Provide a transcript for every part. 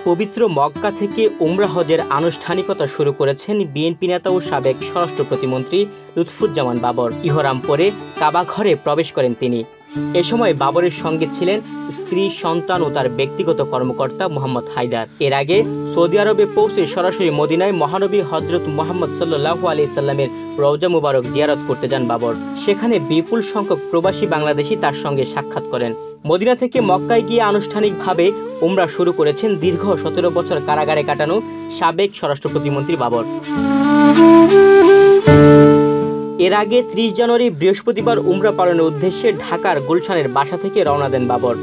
পবিত্র মক্কা থেকে উমরা হজের আনুষ্ঠানিকতা শুরু করেছেন বিএনপি নেতা ও সাবেক স্বরাষ্ট্র প্রতিমন্ত্রী লুৎফুজ্জামান বাবর। ইহরাম পরে কাবা ঘরে প্রবেশ করেন তিনি। এ সময় বাবরের সঙ্গে ছিলেন স্ত্রী, সন্তান ও তার ব্যক্তিগত কর্মকর্তা মোহাম্মদ হায়দার। এর আগে সৌদি আরবে পৌঁছে সরাসরি মদিনায় মহানবী হজরত মুহাম্মদ সাল্লাল্লাহু আলাইহি সাল্লামের রওজা মুবারক জিয়ারত করতে যান বাবর। সেখানে বিপুল সংখ্যক প্রবাসী বাংলাদেশি তার সঙ্গে সাক্ষাৎ করেন। মদিনা থেকে মক্কায় গিয়ে আনুষ্ঠানিকভাবে উমরা শুরু করেছেন দীর্ঘ 17 বছর কারাগারে কাটানো সাবেক স্বরাষ্ট্র প্রতিমন্ত্রী বাবর। এর আগে 30 জানুয়ারি বৃহস্পতিবার উমরা পালনের উদ্দেশ্যে ঢাকার গুলশানের বাসা থেকে রওনা দেন বাবর।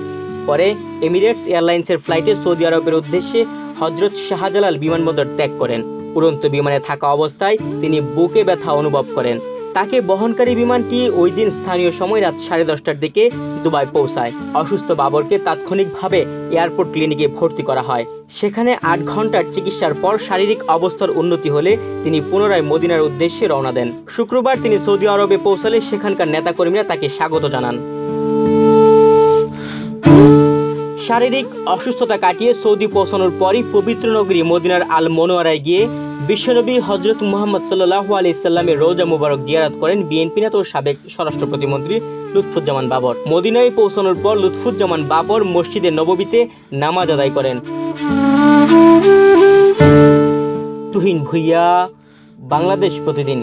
পরে এমিরেটস এয়ারলাইন্সের ফ্লাইটে সৌদি আরবের উদ্দেশ্যে হজরত শাহজালাল বিমানবন্দর ত্যাগ করেন। উড়ন্ত বিমানে থাকা অবস্থায় তিনি বুকে ব্যথা অনুভব করেন। তাকে বহনকারী বিমানটি ওই দিন স্থানীয় সময় রাত 10:30টার দিকে দুবাই পৌঁছায়। অসুস্থ বাবরকে তাৎক্ষণিকভাবে এয়ারপোর্ট ক্লিনিকে ভর্তি করা হয়। সেখানে 8 ঘন্টার চিকিৎসার পর শারীরিক অবস্থার উন্নতি হলে তিনি পুনরায় মদিনার উদ্দেশ্যে রওনা দেন। শুক্রবার তিনি সৌদি আরবে পৌঁছালে সেখানকার নেতাকর্মীরা তাকে স্বাগত জানান। শারীরিক অসুস্থতা কাটিয়ে সৌদি পৌঁছানোর পরই পবিত্র নগরী মদিনার আল মনোয়ারায় গিয়ে বিশ্বনবী হজরত মুহাম্মদ সাল্লাল্লাহু আলাইহি সাল্লামের রওজা মুবারক জিয়ারত করেন বিএনপি নেতা ও সাবেক স্বরাষ্ট্র প্রতিমন্ত্রী লুৎফুজ্জামান বাবর। মদিনায় পৌঁছানোর পর লুৎফুজ্জামান বাবর মসজিদে নববীতে নামাজ আদায় করেন। তুহিন ভুইয়া, বাংলাদেশ প্রতিদিন।